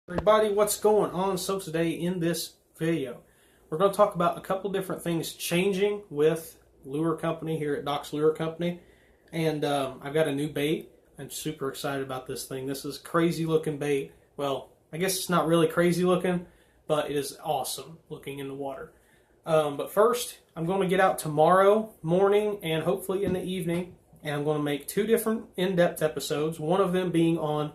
Everybody, what's going on? So today in this video, we're going to talk about a couple different things changing with Lure Company here at Doc's Lure Company. And I've got a new bait. I'm super excited about this thing. This is crazy looking bait. Well, I guess it's not really crazy looking, but it is awesome looking in the water. But first, I'm going to get out tomorrow morning and hopefully in the evening, and I'm going to make two different in-depth episodes, one of them being on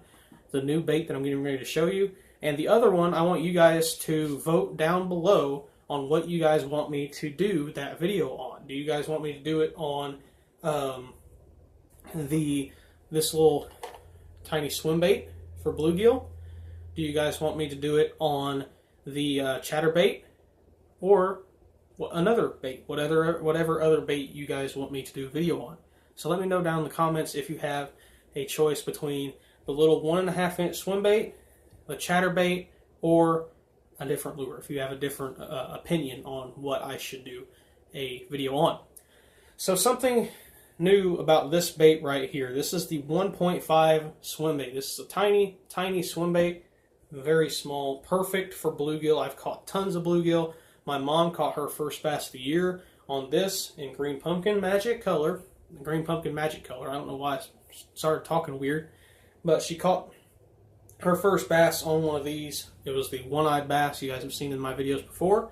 the new bait that I'm getting ready to show you. And the other one, I want you guys to vote down below on what you guys want me to do that video on. Do you guys want me to do it on this little tiny swim bait for bluegill? Do you guys want me to do it on the chatterbait, or another bait, whatever other bait you guys want me to do a video on? So let me know down in the comments if you have a choice between the little 1.5 inch swim bait, the chatterbait, or a different lure, if you have a different opinion on what I should do a video on. So something new about this bait right here. This is the 1.5 swim bait. This is a tiny, tiny swim bait, very small, perfect for bluegill. I've caught tons of bluegill. My mom caught her first bass of the year on this in green pumpkin magic color. Green pumpkin magic color. I don't know why I started talking weird, but she caught her first bass on one of these. It was the one-eyed bass you guys have seen in my videos before.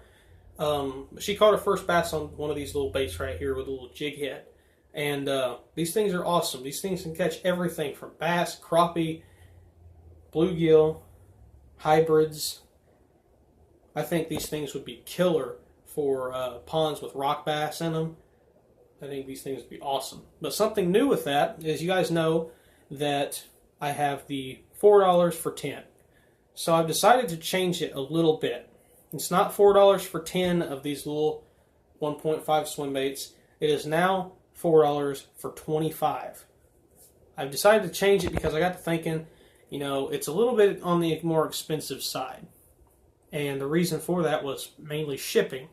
She caught her first bass on one of these little baits right here with a little jig head. And these things are awesome. These things can catch everything from bass, crappie, bluegill, hybrids. I think these things would be killer for ponds with rock bass in them. I think these things would be awesome. But something new with that is, you guys know that I have the $4 for 10. So I've decided to change it a little bit. It's not $4 for 10 of these little 1.5 swim baits. It is now $4 for 25. I've decided to change it because I got to thinking, it's a little bit on the more expensive side. And the reason for that was mainly shipping.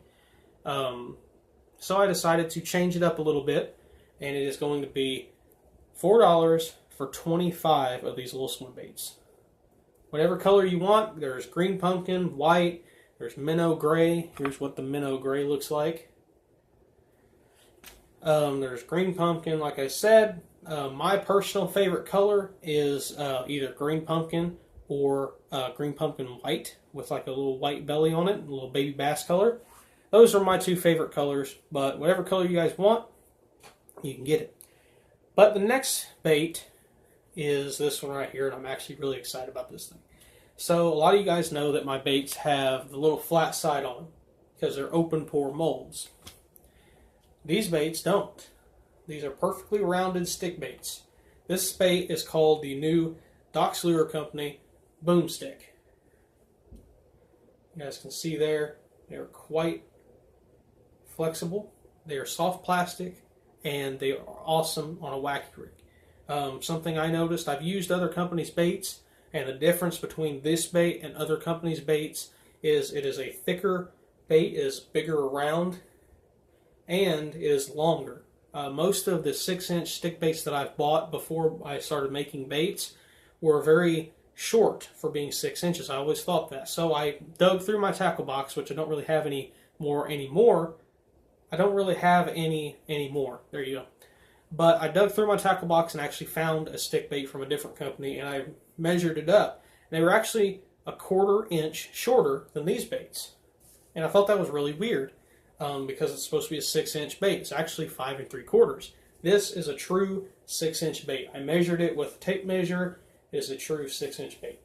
So I decided to change it up a little bit, and it is going to be $4 for 25 of these little swim baits. Whatever color you want. There's green pumpkin, white, there's minnow gray. Here's what the minnow gray looks like. There's green pumpkin, like I said. My personal favorite color is either green pumpkin or green pumpkin white with like a little white belly on it, a little baby bass color. Those are my two favorite colors, but whatever color you guys want, you can get it. But the next bait is this one right here, and I'm actually really excited about this thing. So a lot of you guys know that my baits have the little flat side on them because they're open pore molds. These baits don't. These are perfectly rounded stick baits. This bait is called the new Doc's Lure Company Boomstick. You guys can see there, they're quite flexible. They are soft plastic, and they are awesome on a wacky rig. Something I noticed, I've used other companies' baits, and the difference between this bait and other companies' baits is it is a thicker bait, is bigger around, and it is longer. Most of the 6-inch stick baits that I've bought before I started making baits were very short for being 6 inches. I always thought that. So I dug through my tackle box, which I don't really have any more anymore. I don't really have any anymore. There you go. But I dug through my tackle box and actually found a stick bait from a different company, and I measured it up. They were actually a 1/4 inch shorter than these baits. And I thought that was really weird because it's supposed to be a 6-inch bait. It's actually 5 3/4. This is a true 6-inch bait. I measured it with a tape measure. It is a true 6-inch bait.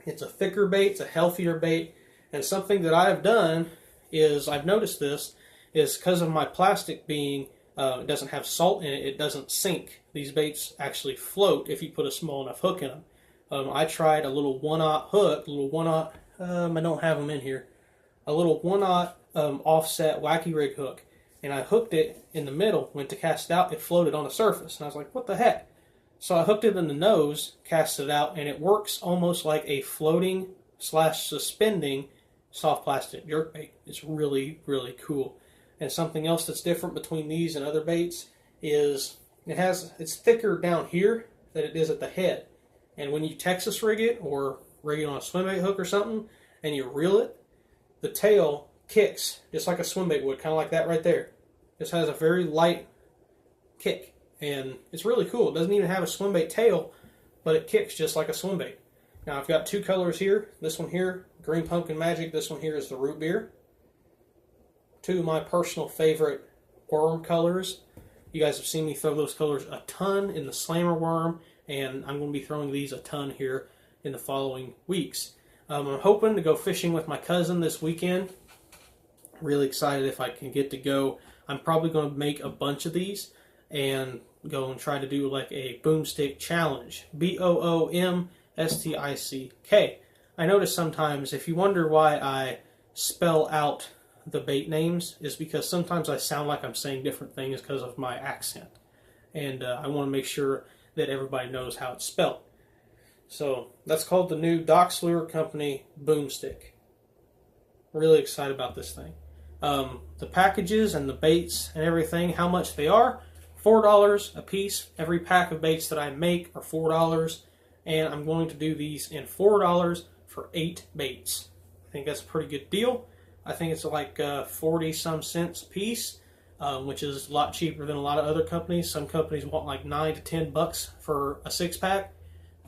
It's a thicker bait. It's a healthier bait. And something that I have done is, I've noticed this, is because of my plastic being, it doesn't have salt in it, it doesn't sink. These baits actually float if you put a small enough hook in them. I tried a little 1/0 hook, I don't have them in here, a little 1/0 offset wacky rig hook, and I hooked it in the middle. Went to cast it out, it floated on the surface, and I was like, what the heck? So I hooked it in the nose, cast it out, and it works almost like a floating / suspending soft plastic jerkbait. It's really, really cool. And something else that's different between these and other baits is it's thicker down here than it is at the head. And when you Texas rig it or rigging on a swim bait hook or something, and you reel it, the tail kicks just like a swim bait would, kind of like that right there. Just has a very light kick, and it's really cool. It doesn't even have a swim bait tail, but it kicks just like a swim bait. Now I've got two colors here. This one here, Green Pumpkin Magic. This one here is the Root Beer. Two of my personal favorite worm colors. You guys have seen me throw those colors a ton in the Slammer worm, and I'm going to be throwing these a ton here in the following weeks. I'm hoping to go fishing with my cousin this weekend. Really excited if I can get to go. I'm probably going to make a bunch of these and go and try to do like a boomstick challenge. BOOMSTICK. I notice sometimes, if you wonder why I spell out the bait names, is because sometimes I sound like I'm saying different things because of my accent. And I want to make sure that everybody knows how it's spelled. So that's called the new Doc's Lure Company Boomstick. Really excited about this thing. The packages and the baits and everything, how much they are, $4 a piece. Every pack of baits that I make are $4, and I'm going to do these in $4 for 8 baits. I think that's a pretty good deal. I think it's like 40 some cents a piece, which is a lot cheaper than a lot of other companies. Some companies want like $9 to $10 for a 6-pack.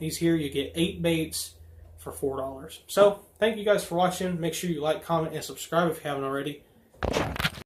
These here, you get 8 baits for $4. So thank you guys for watching. Make sure you like, comment, and subscribe if you haven't already.